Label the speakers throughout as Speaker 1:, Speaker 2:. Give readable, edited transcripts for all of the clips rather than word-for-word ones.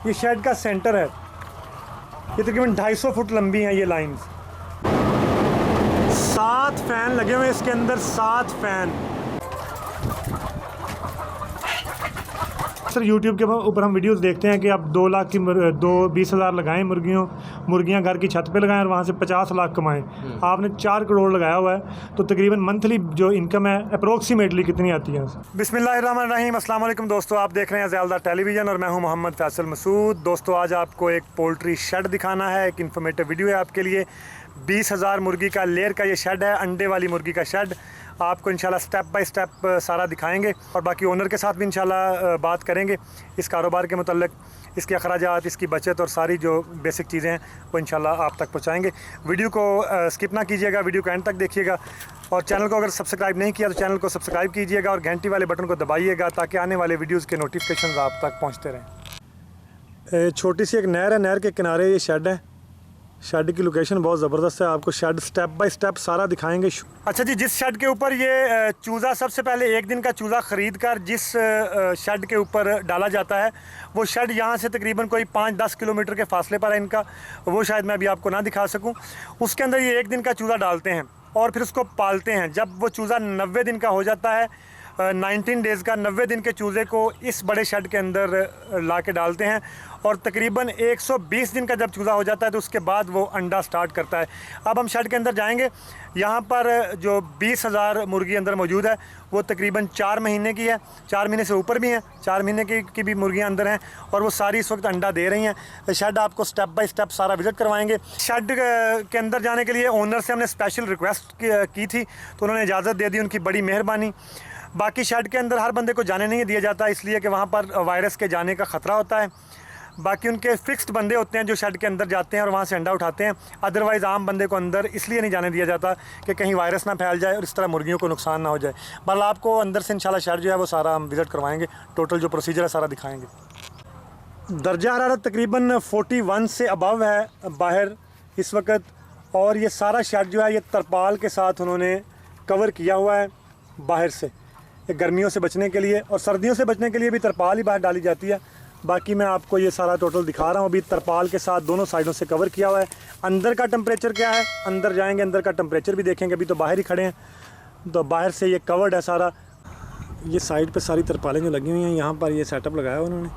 Speaker 1: ये शेड का सेंटर है। ये तकरीबन 250 फुट लंबी हैं ये लाइंस। 7 फैन लगे हुए हैं इसके अंदर, 7 फैन। सर YouTube के ऊपर हम वीडियोस देखते हैं कि आप 2 लाख की 20,000 लगाएं मुर्गियां घर की छत पे लगाएं और वहाँ से 50 लाख कमाएं। आपने 4 करोड़ लगाया हुआ है, तो तकरीबन मंथली जो इनकम है अप्रोक्सीमेटली कितनी आती है? बिस्मिल्लाहिर्रहमानिर्रहीम, अस्सलाम वालेकुम दोस्तों, आप देख रहे हैं ज़्यादा टेलीविज़न और मैं हूं मोहम्मद फैसल मसूद। दोस्तों आज आपको एक पोल्ट्री शेड दिखाना है, एक इन्फॉर्मेटिव वीडियो है आपके लिए। 20,000 मुर्गी का लेयर का ये शेड है, अंडे वाली मुर्गी का शेड। आपको इंशाल्लाह स्टेप बाय स्टेप सारा दिखाएंगे और बाकी ओनर के साथ भी इंशाल्लाह बात करेंगे इस कारोबार के मुतल्लिक, इसके अखराजात, इसकी बचत और सारी जो बेसिक चीज़ें हैं वो इंशाल्लाह आप तक पहुंचाएंगे। वीडियो को स्किप ना कीजिएगा, वीडियो को एंड तक देखिएगा और चैनल को अगर सब्सक्राइब नहीं किया तो चैनल को सब्सक्राइब कीजिएगा और घंटी वाले बटन को दबाइएगा ताकि आने वाले वीडियोज़ के नोटिफिकेशन आप तक पहुँचते रहें। छोटी सी एक नहर है, नहर के किनारे ये शेड है। शेड की लोकेशन बहुत ज़बरदस्त है, आपको शेड स्टेप बाय स्टेप सारा दिखाएंगे। अच्छा जी, जिस शेड के ऊपर ये चूज़ा, सबसे पहले एक दिन का चूज़ा ख़रीद कर जिस शेड के ऊपर डाला जाता है, वो शेड यहाँ से तकरीबन कोई 5-10 किलोमीटर के फासले पर है इनका। वो शायद मैं अभी आपको ना दिखा सकूँ। उसके अंदर ये एक दिन का चूज़ा डालते हैं और फिर उसको पालते हैं। जब वो चूज़ा 90 दिन का हो जाता है, 19 डेज़ का, 90 दिन के चूज़े को इस बड़े शेड के अंदर ला के डालते हैं और तकरीबन 120 दिन का जब चूज़ा हो जाता है तो उसके बाद वो अंडा स्टार्ट करता है। अब हम शेड के अंदर जाएंगे। यहाँ पर जो 20,000 मुर्गी अंदर मौजूद है वो तकरीबन 4 महीने की है, 4 महीने से ऊपर भी हैं, 4 महीने की भी मुर्गियाँ अंदर हैं और वो सारी इस वक्त अंडा दे रही हैं। शेड आपको स्टेप बाय स्टेप सारा विज़िट करवाएंगे। शेड के अंदर जाने के लिए ओनर से हमने स्पेशल रिक्वेस्ट की थी तो उन्होंने इजाज़त दे दी, उनकी बड़ी मेहरबानी। बाकी शेड के अंदर हर बंदे को जाने नहीं दिया जाता, इसलिए कि वहाँ पर वायरस के जाने का ख़तरा होता है। बाकी उनके फ़िक्स्ड बंदे होते हैं जो शेड के अंदर जाते हैं और वहाँ से अंडा उठाते हैं। अदरवाइज़ आम बंदे को अंदर इसलिए नहीं जाने दिया जाता कि कहीं वायरस ना फैल जाए और इस तरह मुर्गियों को नुकसान ना हो जाए। बल आपको अंदर से इंशाल्लाह शेड जो है वो सारा हम विज़िट करवाएंगे, टोटल जो प्रोसीजर है सारा दिखाएँगे। दर्जा हरारत तकरीबन 41 से अबव है बाहर इस वक्त, और ये सारा शेड जो है ये तरपाल के साथ उन्होंने कवर किया हुआ है बाहर से, गर्मियों से बचने के लिए, और सर्दियों से बचने के लिए भी तरपाल ही बाहर डाली जाती है। बाकी मैं आपको ये सारा टोटल दिखा रहा हूँ। अभी तरपाल के साथ दोनों साइडों से कवर किया हुआ है। अंदर का टेम्परेचर क्या है, अंदर जाएंगे, अंदर का टेम्परेचर भी देखेंगे। अभी तो बाहर ही खड़े हैं, तो बाहर से ये कवर्ड है सारा। ये साइड पे सारी तरपालें जो लगी हुई हैं, यहाँ पर ये सेटअप लगाया है उन्होंने,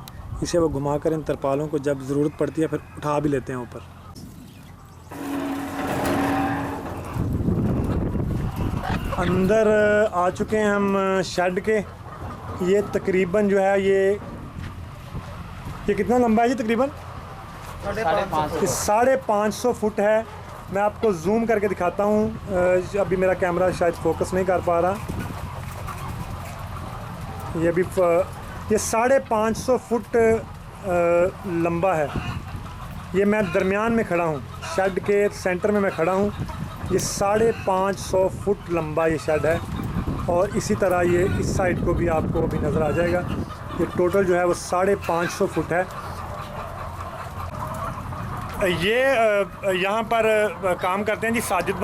Speaker 1: इसे वो घुमा कर इन तरपालों को जब ज़रूरत पड़ती है फिर उठा भी लेते हैं ऊपर। अंदर आ चुके हैं हम शेड के। ये तकरीबन जो है ये कितना लंबा है जी? तकरीबन 550 फुट है। मैं आपको जूम करके दिखाता हूँ, अभी मेरा कैमरा शायद फोकस नहीं कर पा रहा। ये अभी ये 550 फुट लंबा है। ये मैं दरमियान में खड़ा हूँ, शेड के सेंटर में मैं खड़ा हूँ। ये 550 फुट लंबा ये शेड है और इसी तरह ये इस साइड को भी आपको अभी नज़र आ जाएगा। ये टोटल जो है वो 550 फुट है। ये यहाँ पर काम करते हैं जी साजिद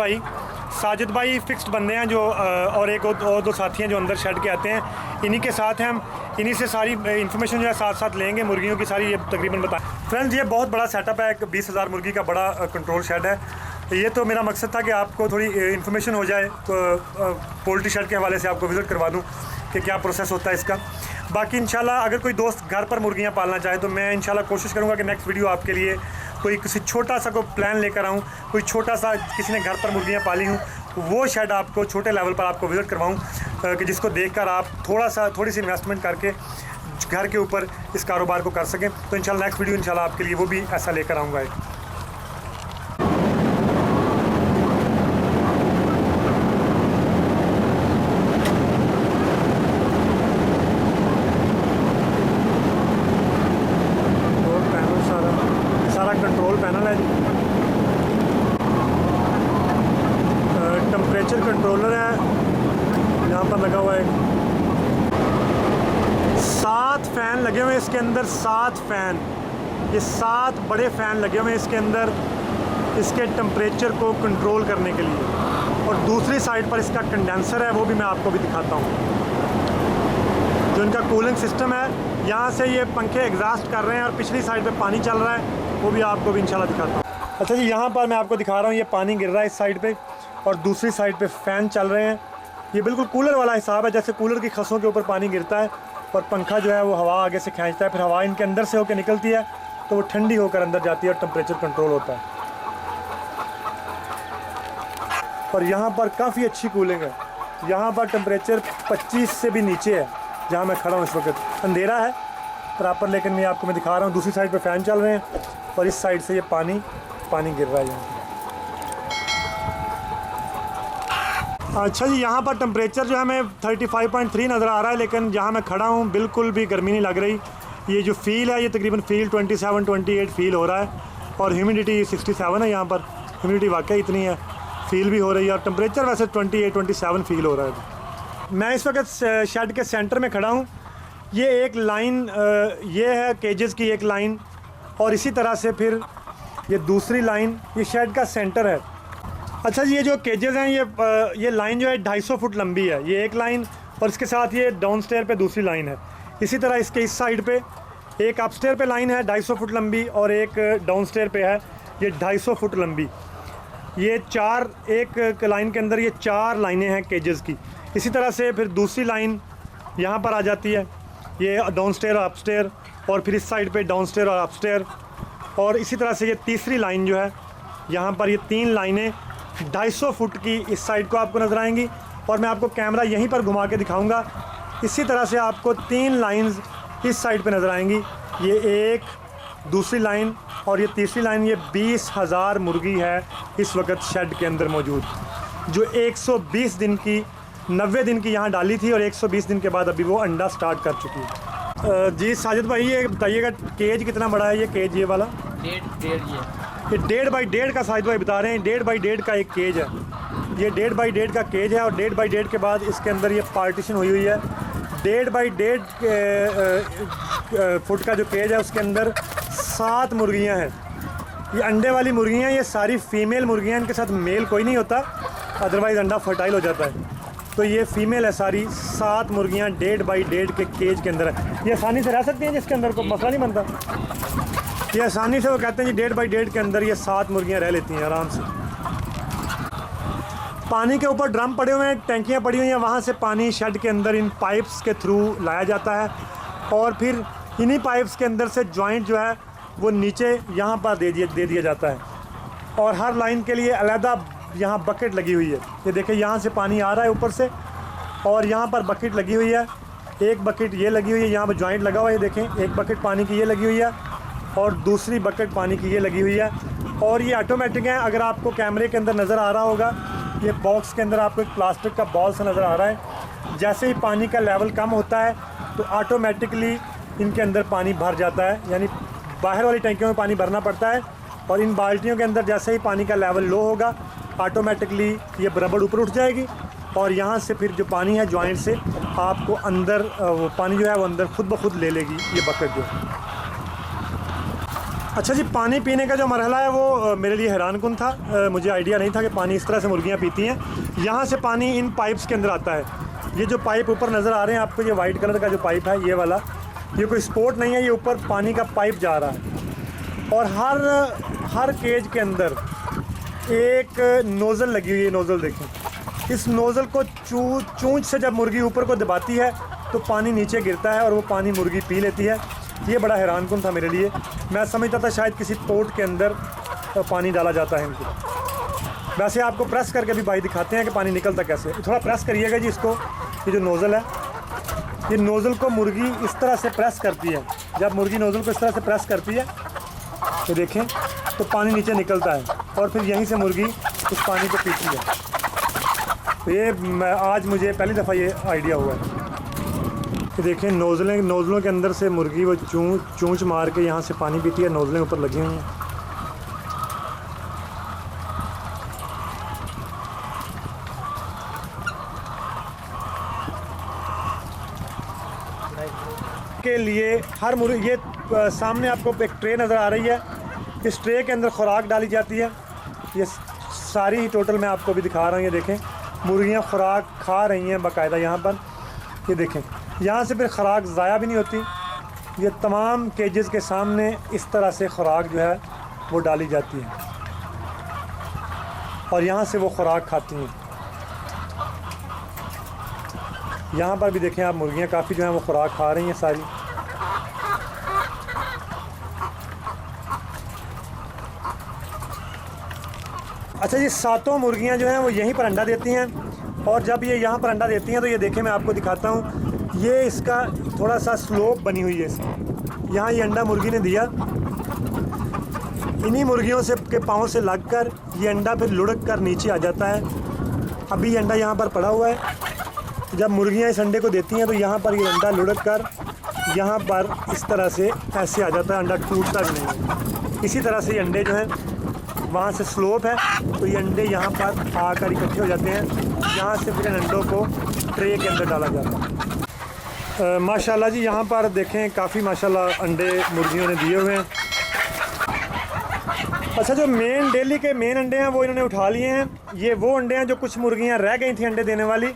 Speaker 1: भाई फ़िक्स्ड बंदे हैं जो, और एक और 2 साथी हैं जो अंदर शेड के आते हैं। इन्हीं के साथ हैं हम, इन्हीं से सारी इन्फॉर्मेशन जो है साथ साथ लेंगे मुर्गियों की सारी। ये तकरीबन बताएं फ्रेंड्स, ये बहुत बड़ा सेटअप है, 20,000 मुर्गी का बड़ा कंट्रोल शेड है। ये तो मेरा मकसद था कि आपको थोड़ी इन्फॉर्मेशन हो जाए, पोल्ट्री शेड के हवाले से आपको विज़िट करवा दूँ कि क्या प्रोसेस होता है इसका। बाकी इंशाल्लाह अगर कोई दोस्त घर पर मुर्गियाँ पालना चाहे तो मैं इंशाल्लाह कोशिश करूँगा कि नेक्स्ट वीडियो आपके लिए कोई किसी छोटा सा को प्लान लेकर आऊँ, कोई छोटा सा किसी ने घर पर मुर्गियाँ पाली हूँ वो शेड आपको छोटे लेवल पर आपको विज़िट करवाऊँ कि जिसको देखकर आप थोड़ी सी इन्वेस्टमेंट करके घर के ऊपर इस कारोबार को कर सकें। तो इंशाल्लाह नेक्स्ट वीडियो इंशाल्लाह आपके लिए वो भी ऐसा लेकर आऊँगा। कंट्रोल पैनल है जी, टेम्परेचर कंट्रोलर है यहाँ पर लगा हुआ है। 7 फ़ैन लगे हुए हैं इसके अंदर, 7 फ़ैन, ये 7 बड़े फ़ैन लगे हुए हैं इसके अंदर इसके टेम्परेचर को कंट्रोल करने के लिए। और दूसरी साइड पर इसका कंडेंसर है, वो भी मैं आपको भी दिखाता हूँ। जो इनका कूलिंग सिस्टम है यहाँ से ये पंखे एग्जॉस्ट कर रहे हैं और पिछली साइड पे पानी चल रहा है, वो भी आपको भी इंशाल्लाह दिखाता हूँ। अच्छा जी, यहाँ पर मैं आपको दिखा रहा हूँ, ये पानी गिर रहा है इस साइड पे और दूसरी साइड पे फ़ैन चल रहे हैं। ये बिल्कुल कूलर वाला हिसाब है, जैसे कूलर की खसों के ऊपर पानी गिरता है और पंखा जो है वो हवा आगे से खींचता है, फिर हवा इनके अंदर से होकर निकलती है तो वो ठंडी होकर अंदर जाती है और टेम्परेचर कंट्रोल होता है। और यहाँ पर काफ़ी अच्छी कूलिंग है, यहाँ पर टेम्परेचर 25 से भी नीचे है जहाँ मैं खड़ा हूँ इस वक्त। अंधेरा है प्रॉपर, लेकिन मैं आपको दिखा रहा हूँ। दूसरी साइड पे फ़ैन चल रहे हैं और इस साइड से ये पानी गिर रहा है यहाँ। अच्छा जी, यहाँ पर टेम्परेचर जो है हमें 35.3 नज़र आ रहा है, लेकिन जहाँ मैं खड़ा हूँ बिल्कुल भी गर्मी नहीं लग रही। ये जो फील है ये तकरीबन फील 27-28 फील हो रहा है और ह्यूमिडिटी 67 है। यहाँ पर ह्यूमिडिटी वाकई इतनी है, फील भी हो रही है और टेम्परेचर वैसे 28-27 फील हो रहा है। मैं इस वक्त शेड के सेंटर में खड़ा हूँ। ये एक लाइन ये है केजेस की एक लाइन और इसी तरह से फिर ये दूसरी लाइन, ये शेड का सेंटर है। अच्छा जी, ये जो केजेस हैं ये लाइन जो है 250 फुट लंबी है, ये एक लाइन, और इसके साथ ये डाउन स्टेयर पे दूसरी लाइन है। इसी तरह इसके इस साइड पे एक अप स्टेयर पे लाइन है 250 फुट लंबी और एक डाउन स्टेयर पे है ये 250 फुट लंबी। ये चार, एक लाइन के अंदर ये 4 लाइनें हैं केजेस की। इसी तरह से फिर दूसरी लाइन यहाँ पर आ जाती है, ये डाउन स्टेयर और अप स्टेयर, और फिर इस साइड पे डाउन स्टेयर और अप स्टेयर। और इसी तरह से ये तीसरी लाइन जो है यहाँ पर, ये 3 लाइनें 250 फुट की इस साइड को आपको नज़र आएंगी और मैं आपको कैमरा यहीं पर घुमा के दिखाऊंगा। इसी तरह से आपको 3 लाइंस इस साइड पे नज़र आएंगी, ये एक, दूसरी लाइन और ये तीसरी लाइन। ये 20,000 मुर्गी है इस वक्त शेड के अंदर मौजूद, जो 120 दिन की, 90 दिन की यहाँ डाली थी और 120 दिन के बाद अभी वो अंडा स्टार्ट कर चुकी है। जी साजिद भाई, ये बताइएगा केज कितना बड़ा है? ये केज ये वाला 1.5 बाई 1.5 का साजिद भाई बता रहे हैं, 1.5 बाई 1.5 का एक केज है। ये 1.5 बाई 1.5 का केज है और 1.5 बाई 1.5 के बाद इसके अंदर ये पार्टीशन हुई है। 1.5 बाई 1.5 फुट का जो केज है उसके अंदर 7 मुर्गियाँ हैं। ये अंडे वाली मुर्गियाँ, ये सारी फीमेल मुर्गियाँ, इनके साथ मेल कोई नहीं होता, अदरवाइज़ अंडा फर्टाइल हो जाता है। तो ये फीमेल है सारी, 7 मुर्गियाँ 1.5 बाई 1.5 के केज के अंदर है। ये आसानी से रह सकती हैं जिसके अंदर कोई मसला नहीं बनता। ये आसानी से, वो कहते हैं जी 1.5 बाई 1.5 के अंदर ये 7 मुर्गियाँ रह लेती हैं आराम से। पानी के ऊपर ड्रम पड़े हुए हैं, टैंकियाँ पड़ी हुई हैं, वहाँ से पानी शेड के अंदर इन पाइप्स के थ्रू लाया जाता है और फिर इन्हीं पाइप्स के अंदर से जॉइंट जो है वो नीचे यहाँ पर दे दिया जाता है। और हर लाइन के लिए अलहदा यहाँ बकेट लगी हुई है। ये देखिए, यहाँ से पानी आ रहा है ऊपर से और यहाँ पर बकेट लगी हुई है। एक बकेट ये लगी हुई है, यहाँ पर जॉइंट लगा हुआ है, देखें, एक बकेट पानी की ये लगी हुई है और दूसरी बकेट पानी की ये लगी हुई है। और ये ऑटोमेटिक है, अगर आपको कैमरे के अंदर नज़र आ रहा होगा, ये बॉक्स के अंदर आपको एक प्लास्टिक का बॉल सा नज़र आ रहा है। जैसे ही पानी का लेवल कम होता है तो ऑटोमेटिकली इनके अंदर पानी भर जाता है, यानी बाहर वाली टैंकियों में पानी भरना पड़ता है और इन बाल्टियों के अंदर जैसे ही पानी का लेवल लो होगा ऑटोमेटिकली ये रबड़ ऊपर उठ जाएगी और यहाँ से फिर जो पानी है जॉइंट से आपको अंदर वो पानी जो है वो अंदर खुद ब खुद ले लेगी ये बकेट जो। अच्छा जी, पानी पीने का जो मरहला है वो मेरे लिए हैरानकुन था। मुझे आइडिया नहीं था कि पानी इस तरह से मुर्गियाँ पीती हैं। यहाँ से पानी इन पाइप्स के अंदर आता है। ये जो पाइप ऊपर नज़र आ रहे हैं आपको, ये वाइट कलर का जो पाइप है ये वाला, ये कोई स्पोर्ट नहीं है, ये ऊपर पानी का पाइप जा रहा है। और हर केज के अंदर एक नोज़ल लगी हुई है। नोज़ल देखें, इस नोज़ल को चूंच से जब मुर्गी ऊपर को दबाती है तो पानी नीचे गिरता है और वो पानी मुर्गी पी लेती है। ये बड़ा हैरानकुन था मेरे लिए। मैं समझता था शायद किसी पोर्ट के अंदर पानी डाला जाता है इनको। वैसे आपको प्रेस करके भी भाई दिखाते हैं कि पानी निकलता कैसे। थोड़ा प्रेस करिएगा जी इसको। ये जो नोज़ल है, ये नोज़ल को मुर्गी इस तरह से प्रेस करती है। जब मुर्गी नोज़ल को इस तरह से प्रेस करती है तो देखें तो पानी नीचे निकलता है और फिर यहीं से मुर्गी उस पानी को पीती है। तो ये आज मुझे पहली दफ़ा ये आइडिया हुआ है। तो देखें, नोज़लों के अंदर से मुर्गी वो चूंच मार के यहाँ से पानी पीती है। नोज़लें ऊपर लगी हुई हैं। के लिए हर मुर्गी, ये सामने आपको एक ट्रे नज़र आ रही है। इस ट्रे के अंदर खुराक डाली जाती है। ये सारी ही टोटल मैं आपको भी दिखा रहा हूँ। ये देखें, मुर्गियाँ खुराक खा रही हैं बाकायदा यहाँ पर। ये देखें, यहाँ से फिर खुराक ज़ाया भी नहीं होती, ये तमाम केजेस के सामने इस तरह से खुराक जो है वो डाली जाती है और यहाँ से वो खुराक खाती हैं। यहाँ पर भी देखें आप, मुर्गियाँ काफ़ी जो हैं वो खुराक खा रही हैं सारी। अच्छा, ये सातों मुर्गियाँ जो हैं वो यहीं पर अंडा देती हैं और जब ये यहाँ पर अंडा देती हैं तो ये देखें, मैं आपको दिखाता हूँ, ये इसका थोड़ा सा स्लोप बनी हुई है इसकी। यहाँ ये अंडा मुर्गी ने दिया, इन्हीं मुर्गियों से के पाँव से लगकर ये अंडा फिर लुढ़क कर नीचे आ जाता है। अभी ये अंडा यहाँ पर पड़ा हुआ है। जब मुर्गियाँ इस अंडे को देती हैं तो यहाँ पर ये अंडा लुढ़क कर यहाँ पर इस तरह से ऐसे आ जाता है, अंडा टूटता भी नहीं है। इसी तरह से ये अंडे जो हैं, वहाँ से स्लोप है तो ये अंडे यहाँ पर आकर इकट्ठे हो जाते हैं। यहाँ से फिर इन अंडों को ट्रे के अंदर डाला जाता है। माशाल्लाह जी, यहाँ पर देखें काफ़ी माशाल्लाह अंडे मुर्गियों ने दिए हुए हैं। अच्छा, जो डेली के मेन अंडे हैं वो इन्होंने उठा लिए हैं। ये वो अंडे हैं जो कुछ मुर्गियाँ रह गई थी अंडे देने वाली,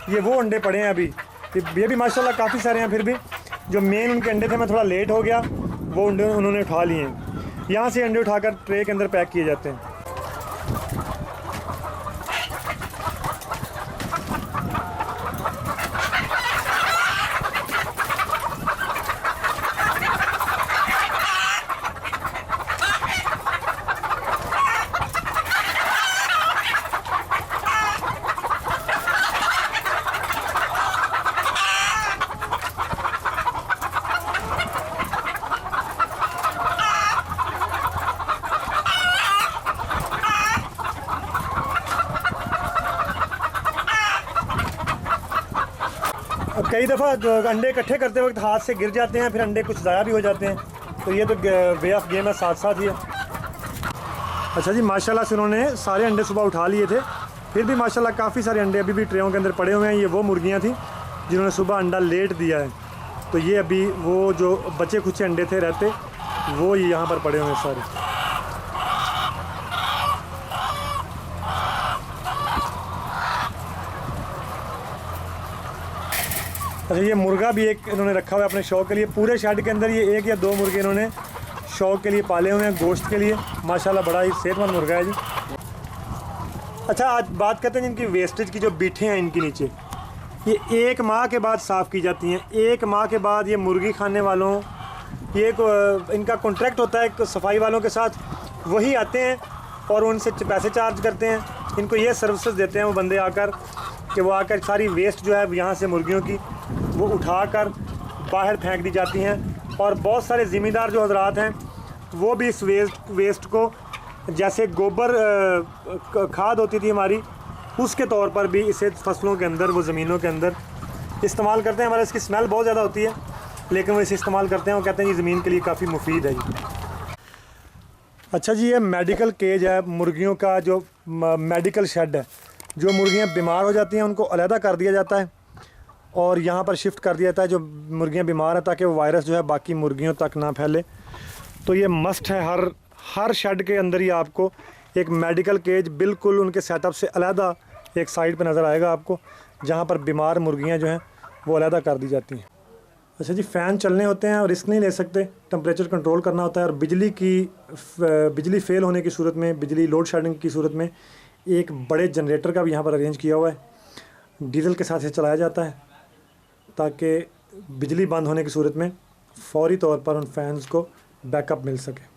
Speaker 1: ये वो अंडे पड़े हैं अभी। ये भी माशाल्लाह काफ़ी सारे हैं। फिर भी जो मेन उनके अंडे थे, मैं थोड़ा लेट हो गया, वो अंडे उन्होंने उठा लिए हैं। यहाँ से अंडे उठाकर ट्रे के अंदर पैक किए जाते हैं। कई दफ़ा अंडे इकट्ठे करते वक्त हाथ से गिर जाते हैं, फिर अंडे कुछ ज़ाया भी हो जाते हैं, तो ये तो वे ऑफ गेम है, साथ साथ ही है। अच्छा जी, माशाल्लाह से उन्होंने सारे अंडे सुबह उठा लिए थे। फिर भी माशाल्लाह काफ़ी सारे अंडे अभी भी ट्रेयों के अंदर पड़े हुए हैं। ये वो मुर्गियाँ थी जिन्होंने सुबह अंडा लेट दिया है, तो ये अभी वो जो बचे खुचे अंडे थे रहते, वो यहाँ पर पड़े हुए हैं सारे। अच्छा, ये मुर्गा भी एक इन्होंने रखा हुआ है अपने शौक़ के लिए। पूरे शेड के अंदर ये 1 या 2 मुर्गे इन्होंने शौक़ के लिए पाले हुए हैं, गोश्त के लिए। माशाल्लाह बड़ा ही सेहतमंद मुर्गा है जी। अच्छा, आज बात करते हैं जिनकी वेस्टेज की जो बीठें हैं इनके नीचे, ये 1 माह के बाद साफ़ की जाती हैं। 1 माह के बाद ये मुर्गी खाने वालों, ये इनका कॉन्ट्रैक्ट होता है सफाई वालों के साथ, वही आते हैं और उनसे पैसे चार्ज करते हैं। इनको ये सर्विसेज देते हैं वो बंदे आकर, कि वो आकर सारी वेस्ट जो है यहाँ से मुर्गियों की वो उठाकर बाहर फेंक दी जाती हैं। और बहुत सारे ज़िम्मेदार जो हजरात हैं वो भी इस वेस्ट को, जैसे गोबर खाद होती थी हमारी, उसके तौर पर भी इसे फसलों के अंदर, वो ज़मीनों के अंदर इस्तेमाल करते हैं। हमारे इसकी स्मेल बहुत ज़्यादा होती है, लेकिन वो इसे इस्तेमाल करते हैं। वो कहते हैं ये ज़मीन के लिए काफ़ी मुफीद है जी। अच्छा जी, ये मेडिकल केज है मुर्गियों का, जो मेडिकल शेड है। जो मुर्गियाँ बीमार हो जाती हैं उनको अलहदा कर दिया जाता है और यहाँ पर शिफ्ट कर दिया जाता है जो मुर्गियाँ बीमार हैं, ताकि वो वायरस जो है बाकी मुर्गियों तक ना फैले। तो ये मस्ट है, हर शेड के अंदर ही आपको एक मेडिकल केज बिल्कुल उनके सेटअप से अलहदा एक साइड पे नज़र आएगा आपको, जहाँ पर बीमार मुर्गियाँ जो हैं वो अलहदा कर दी जाती हैं। अच्छा जी, फ़ैन चलने होते हैं और रिस्क नहीं ले सकते, टेम्परेचर कंट्रोल करना होता है। और बिजली फेल होने की सूरत में, बिजली लोड शेडिंग की सूरत में एक बड़े जनरेटर का भी यहाँ पर अरेंज किया हुआ है। डीजल के साथ से चलाया जाता है ताकि बिजली बंद होने की सूरत में फौरी तौर पर उन फैंस को बैकअप मिल सके।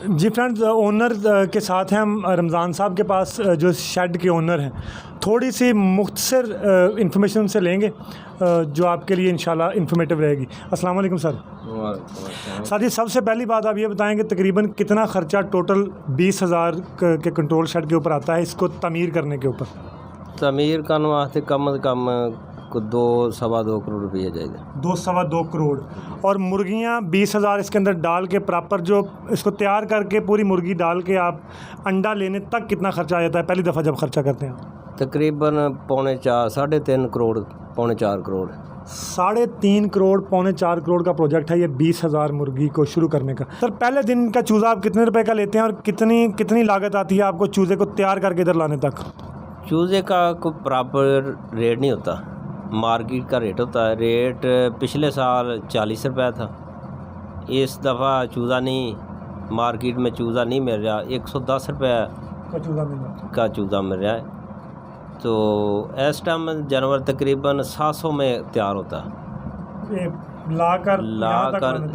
Speaker 1: जी फ्रेंड्स, ओनर के साथ हैं हम, रमज़ान साहब के पास जो शेड के ओनर हैं। थोड़ी सी मुख्तसर इंफॉर्मेशन उनसे लेंगे जो आपके लिए इंशाल्लाह इन्फॉर्मेटिव रहेगी। अस्सलाम वालेकुम सर। सर जी, सबसे पहली बात आप ये बताएं कि तकरीबन कितना ख़र्चा टोटल 20,000 के कंट्रोल शेड के ऊपर आता है इसको तमीर करने के ऊपर?
Speaker 2: तमीर करने वास्ते कम से कम 2-2.25 करोड़ रुपया चाहिए।
Speaker 1: 2-2.25 करोड़। और मुर्गियाँ 20,000 इसके अंदर डाल के प्रॉपर जो इसको तैयार करके पूरी मुर्गी डाल के आप अंडा लेने तक कितना खर्चा आ जाता है पहली दफ़ा जब खर्चा करते हैं?
Speaker 2: तकरीबन 3.5 करोड़ 4 करोड़
Speaker 1: 3.5 करोड़ 4 करोड़ का प्रोजेक्ट है ये 20,000 मुर्गी को शुरू करने का। सर, पहले दिन का चूज़ा आप कितने रुपए का लेते हैं और कितनी लागत आती है आपको चूज़े को तैयार करके इधर लाने तक?
Speaker 2: चूज़े का कोई प्रॉपर रेट नहीं होता, मार्केट का रेट होता है। रेट पिछले साल 40 रुपये था। इस दफ़ा चूज़ा नहीं, मार्केट में चूज़ा नहीं मिल रहा, 110 रुपये का चूज़ा मिल रहा है। तो इस टाइम जानवर तकरीबन 700 में तैयार होता है। लाकर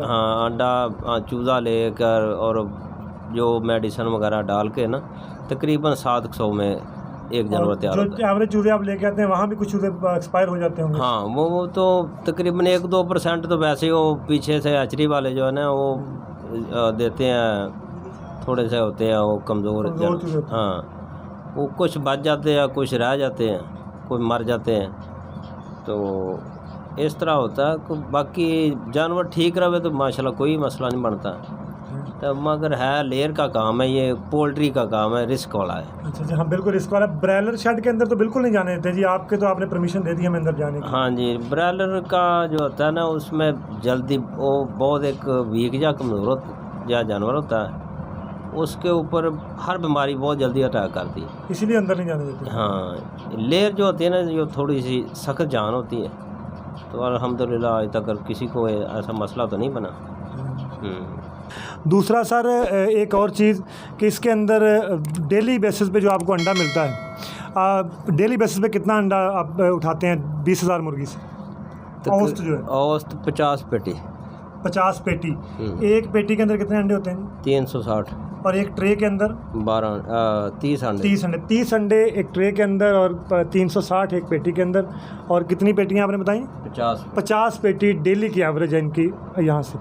Speaker 2: हाँ, अंडा चूज़ा लेकर और जो मेडिसिन वगैरह डाल के ना तकरीबन 700 में एक जानवर तैयार होता है।
Speaker 1: एवरेज चूज़े आप लेके आते हैं, वहाँ भी कुछ चूज़े एक्सपायर हो जाते होंगे।
Speaker 2: हाँ, वो तो तकरीबन 1-2% तो वैसे ही वो पीछे से हैचरी वाले जो है ना वो देते हैं, थोड़े से होते हैं वो कमज़ोर। हाँ, वो कुछ बच जाते हैं, कुछ रह जाते हैं, कोई मर जाते हैं। तो इस तरह होता है। बाकी जानवर ठीक रहे तो माशाल्लाह कोई मसला नहीं बनता। तो मगर है लेयर का काम है, ये पोल्ट्री का काम है, रिस्क वाला है।
Speaker 1: अच्छा जी, हाँ बिल्कुल रिस्क वाला। ब्रॉयलर शेड के अंदर तो बिल्कुल नहीं जाने देते जी, आपके तो आपने परमिशन दे दी हमें अंदर जाने की।
Speaker 2: हाँ जी, ब्रॉयलर का जो होता है ना उसमें जल्दी वो बहुत एक वीक या कमज़ोर या जानवर होता है, उसके ऊपर हर बीमारी बहुत जल्दी अटैक करती है,
Speaker 1: इसीलिए अंदर नहीं जाने देते।
Speaker 2: हाँ, लेयर जो होती है ना जो थोड़ी सी सख्त जान होती है। तो अल्हम्दुलिल्लाह आज तक किसी को ऐसा मसला तो नहीं बना।
Speaker 1: दूसरा सर एक और चीज़ कि इसके अंदर डेली बेसिस पे जो आपको अंडा मिलता है, डेली बेसिस पे कितना अंडा आप उठाते हैं 20,000 मुर्गी से? औसत जो है
Speaker 2: औसत 50 पेटी।
Speaker 1: 50 पेटी। एक पेटी के अंदर कितने अंडे होते हैं?
Speaker 2: 360।
Speaker 1: और एक ट्रे के अंदर
Speaker 2: 30 अंडे।
Speaker 1: 30 अंडे एक ट्रे के अंदर और 360 एक पेटी के अंदर। और कितनी पेटियां आपने बताई? 50 पेटी डेली की एवरेज है इनकी यहाँ से।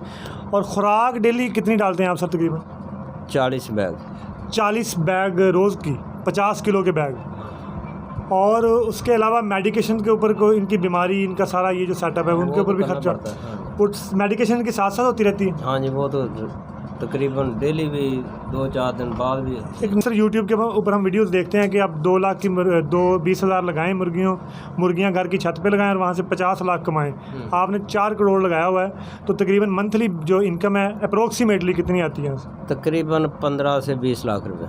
Speaker 1: और खुराक डेली कितनी डालते हैं आप सर? तकरीबन
Speaker 2: 40 बैग।
Speaker 1: 40 बैग रोज़ की, 50 किलो के बैग। और उसके अलावा मेडिकेशन के ऊपर कोई इनकी बीमारी, इनका सारा ये जो सेटअप है उनके ऊपर भी खर्चा कुछ मेडिकेशन के साथ साथ होती रहती है?
Speaker 2: हाँ जी, वो तो तकरीबन डेली भी 2-4 दिन बाद भी।
Speaker 1: एक सर यूट्यूब के ऊपर हम वीडियोस देखते हैं कि आप 2 लाख की 20,000 लगाएं मुर्गियां घर की छत पे लगाएं और वहाँ से 50 लाख कमाएं। आपने 4 करोड़ लगाया हुआ है, तो तकरीबन मंथली जो इनकम है अप्रोक्सीमेटली कितनी आती है?
Speaker 2: तकरीबन 15 से 20 लाख रुपये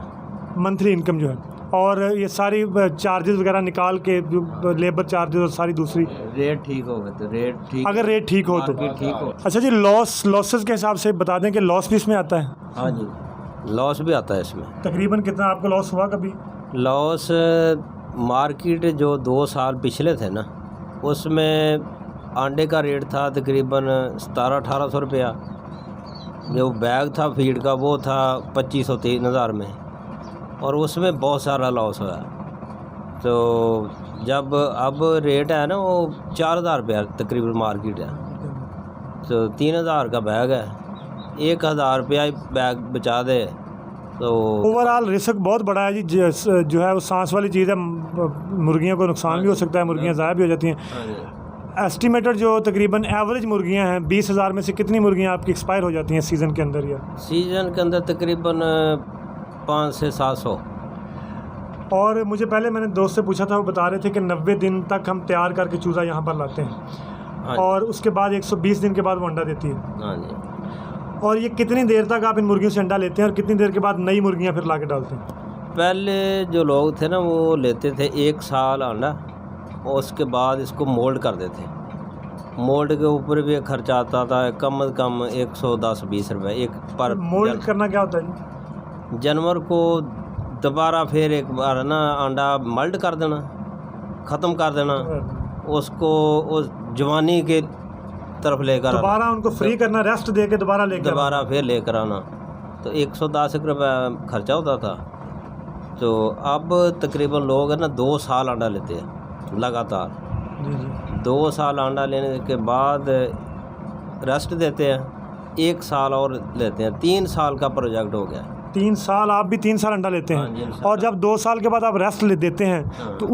Speaker 1: मंथली इनकम जो है। और ये सारी चार्जेस वगैरह निकाल के जो लेबर चार्जेस और सारी दूसरी
Speaker 2: रेट ठीक होगा तो रेट ठीक,
Speaker 1: अगर रेट ठीक हो तो
Speaker 2: ठीक हो।
Speaker 1: अच्छा जी, लॉसेस के हिसाब से बता दें कि लॉस भी इसमें आता है?
Speaker 2: हाँ जी, लॉस भी आता है इसमें।
Speaker 1: तकरीबन कितना आपको लॉस हुआ कभी?
Speaker 2: लॉस मार्केट जो 2 साल पिछले थे ना उसमें अंडे का रेट था तकरीबन 1700-1800 रुपया। जो बैग था फीड का वो था 2500-3000 में, और उसमें बहुत सारा लॉस हुआ। तो जब अब रेट है ना वो 4000 रुपया तकरीबन मार्केट है, तो 3000 का बैग है, 1000 रुपया बैग बचा दे तो
Speaker 1: ओवरऑल रिस्क बहुत बड़ा है जी। जो है वो सांस वाली चीज़ है, मुर्गियों को नुकसान भी हो सकता है, मुर्गियाँ ज़ाया भी हो जाती हैं। एस्टिमेटेड जो तकरीबन एवरेज मुर्गियाँ हैं 20,000 में से कितनी मुर्गियाँ आपकी एक्सपायर हो जाती हैं सीज़न के अंदर? या
Speaker 2: सीज़न के अंदर तकरीबन 500 से 700।
Speaker 1: और मुझे पहले मैंने दोस्त से पूछा था, वो बता रहे थे कि 90 दिन तक हम तैयार करके चूज़ा यहाँ पर लाते हैं और उसके बाद 120 दिन के बाद वो अंडा देती है।
Speaker 2: हाँ जी।
Speaker 1: और ये कितनी देर तक आप इन मुर्गियों से अंडा लेते हैं और कितनी देर के बाद नई मुर्गियाँ फिर ला के डालते हैं?
Speaker 2: पहले जो लोग थे ना वो लेते थे 1 साल अंडा और उसके बाद इसको मोल्ड कर देते। मोल्ड के ऊपर भी खर्चा आता था, कम से कम 110-20 रुपये एक पर।
Speaker 1: मोल्ड करना क्या होता है?
Speaker 2: जानवर को दोबारा फिर एक बार ना अंडा मोल्ड कर देना, ख़त्म कर देना, उसको उस जवानी के तरफ लेकर
Speaker 1: दोबारा उनको फ्री करना, रेस्ट दे के दोबारा
Speaker 2: फिर लेकर आना। तो 110 रुपये खर्चा होता था। तो अब तकरीबन लोग है ना 2 साल अंडा लेते हैं लगातार। 2 साल अंडा लेने के बाद रेस्ट देते हैं, 1 साल और लेते हैं, 3 साल का प्रोजेक्ट हो गया।
Speaker 1: 3 साल आप भी 3 साल अंडा लेते हैं? और जब 2 साल के बाद आप रेस्ट ले देते हैं तो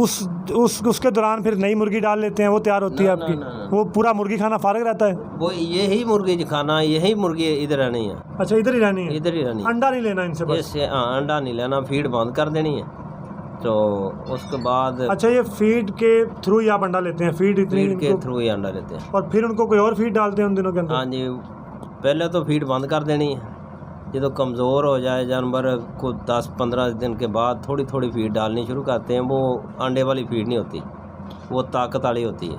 Speaker 1: उसके दौरान फिर नई मुर्गी डाल लेते हैं, वो तैयार होती है आपकी? वो पूरा मुर्गी खाना फारग रहता है?
Speaker 2: वो यही मुर्गी खाना, यही मुर्गी इधर रहनी है।
Speaker 1: अच्छा, इधर ही रहनी है?
Speaker 2: इधर ही रहनी है,
Speaker 1: अंडा नहीं लेना इनसे बस?
Speaker 2: हाँ, अंडा नहीं लेना, फीड बंद कर देनी है। तो उसके बाद
Speaker 1: अच्छा, ये फीड के थ्रू ही आप अंडा लेते हैं? फीड
Speaker 2: के थ्रू ही अंडा लेते हैं।
Speaker 1: और फिर उनको कोई और फीड डालते हैं उन दिनों के अंदर?
Speaker 2: हाँ जी, पहले तो फीड बंद कर देनी है। ये तो कमज़ोर हो जाए जानवर को 10-15 दिन के बाद थोड़ी थोड़ी फीड डालनी शुरू करते हैं। वो अंडे वाली फीड नहीं होती, वो ताकत वाली होती है।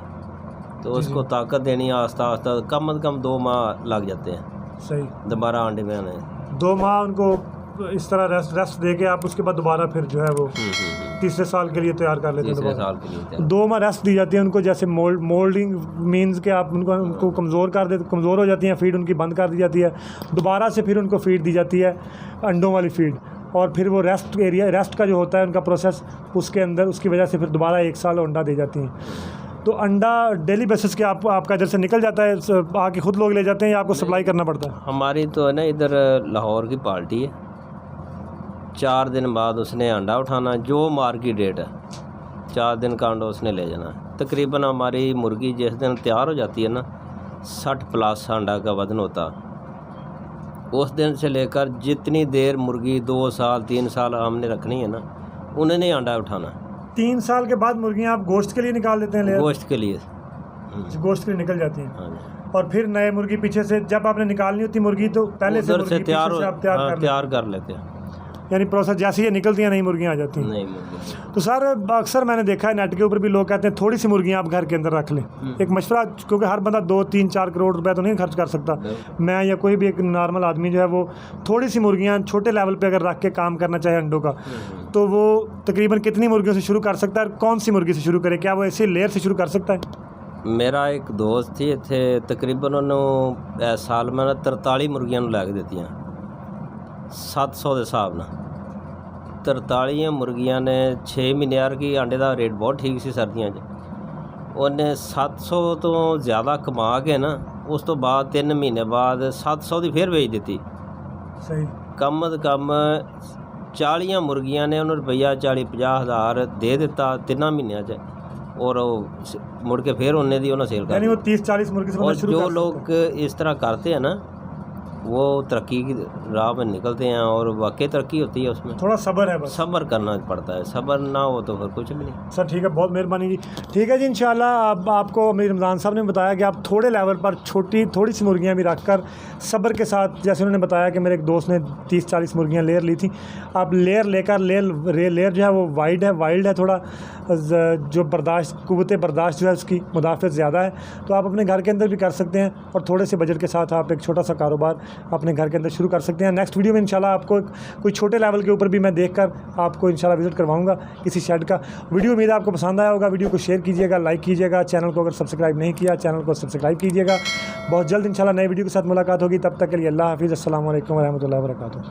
Speaker 2: तो उसको ताकत देनी आस्ता आस्ता कम से कम 2 माह लग जाते हैं
Speaker 1: सही।
Speaker 2: दोबारा अंडे में आने।
Speaker 1: 2 माह उनको इस तरह रेस्ट दे के आप उसके बाद दोबारा फिर जो है वो तीसरे साल के लिए तैयार कर लेते हैं।
Speaker 2: तीसरे साल के लिए
Speaker 1: 2 माह रेस्ट दी जाती है उनको, जैसे मोल्डिंग मीन्स के आप उनको कमज़ोर कर देते, कमज़ोर हो जाती हैं, फीड उनकी बंद कर दी जाती है, दोबारा से फिर उनको फीड दी जाती है अंडों वाली फीड, और फिर वो रेस्ट का जो होता है उनका प्रोसेस, उसके अंदर उसकी वजह से फिर दोबारा 1 साल अंडा दे जाती हैं। तो अंडा डेली बेसिस के आपका इधर से निकल जाता है, आके खुद लोग ले जाते हैं या आपको सप्लाई करना पड़ता है?
Speaker 2: हमारी तो है ना इधर लाहौर की पार्टी है, 4 दिन बाद उसने अंडा उठाना, जो मार्केट रेट है 4 दिन का अंडा उसने ले जाना। तकरीबन हमारी मुर्गी जिस दिन तैयार हो जाती है ना 60 प्लस अंडा का वज़न होता, उस दिन से लेकर जितनी देर मुर्गी 2 साल 3 साल हमने रखनी है ना, उन्होंने अंडा उठाना।
Speaker 1: 3 साल के बाद मुर्गियाँ आप गोश्त के लिए निकाल देते हैं?
Speaker 2: गोश्त के लिए,
Speaker 1: गोश्त के लिए निकल जाती हैं।
Speaker 2: हाँ।
Speaker 1: और फिर नए मुर्गी पीछे से जब आपने निकालनी होती मुर्गी तो पहले से मुर्गी
Speaker 2: तैयार कर लेते हैं,
Speaker 1: यानी प्रोसेस जैसे ये निकलती हैं नई मुर्गियाँ आ जाती हैं।
Speaker 2: नई मुर्गियाँ
Speaker 1: तो सर अक्सर मैंने देखा है नेट के ऊपर भी लोग कहते हैं थोड़ी सी मुर्गियाँ आप घर के अंदर रख लें। एक मशवरा, क्योंकि हर बंदा 2-3-4 करोड़ रुपए तो नहीं खर्च कर सकता। मैं या कोई भी एक नॉर्मल आदमी जो है वो थोड़ी सी मुर्गियाँ छोटे लेवल पे अगर रख के काम करना चाहे अंडों का, तो वो तकरीबन कितनी मुर्गियों से शुरू कर सकता है? कौन सी मुर्गी से शुरू करे? क्या वो ऐसे लेयर से शुरू कर सकता है?
Speaker 2: मेरा एक दोस्त थी इतने तकरीबन उन्होंने साल में 43 मुर्गियां ला के दित्तियां 700 के हिसाब नाल। 43 मुर्गियां ने 6 महीने की अंडे का रेट बहुत ठीक सी सर्दियों उन्हें 700 तो ज़्यादा कमा के ना, उस तो बाद 3 महीने बाद 700 की फिर बेच दी।
Speaker 1: सही।
Speaker 2: कम से कम 40 मुर्गियां ने उन्होंने रुपया 40-50 हज़ार दे दिता 3 महीनों च, और मुड़ के फिर उन्हें दी उन्हें सेल कर,
Speaker 1: यानी वो 30-40 मुर्गी से
Speaker 2: और
Speaker 1: शुरू
Speaker 2: जो
Speaker 1: कर
Speaker 2: लोग इस तरह करते हैं ना वो तरक्की की राह में निकलते हैं, और वाकई तरक्की होती है उसमें।
Speaker 1: थोड़ा सब्र है, बस
Speaker 2: सब्र करना पड़ता है, सब्र ना हो तो फिर कुछ भी नहीं।
Speaker 1: सर ठीक है, बहुत मेहरबानी जी। ठीक है जी, इंशाल्लाह अब आपको मेरे रमज़ान साहब ने बताया कि आप थोड़े लेवल पर थोड़ी सी मुर्गियाँ भी रखकर सब्र के साथ, जैसे उन्होंने बताया कि मेरे एक दोस्त ने 30-40 मुर्गियाँ लेयर ली थी, आप लेयर लेकर लेयर जो है वो वाइल्ड है थोड़ा, जो कुव्वत बर्दाश्त जो है उसकी मुदाफ़त ज़्यादा है, तो आप अपने घर के अंदर भी कर सकते हैं, और थोड़े से बजट के साथ आप एक छोटा सा कारोबार अपने घर के अंदर शुरू कर सकते हैं। नेक्स्ट वीडियो में इंशाल्लाह आपको कोई छोटे लेवल के ऊपर भी मैं देखकर आपको इंशाल्लाह विज़िट करवाऊंगा किसी शेड का। वीडियो उम्मीद है आपको पसंद आया होगा। वीडियो को शेयर कीजिएगा, लाइक कीजिएगा, चैनल को अगर सब्सक्राइब नहीं किया चैनल को सब्सक्राइब कीजिएगा। बहुत जल्द इंशाल्लाह नए वीडियो के साथ मुलाकात होगी, तब तक के लिए अल्लाह हाफ़िज़। अस्सलाम वालेकुम व रहमतुल्लाहि व बरकातुहू।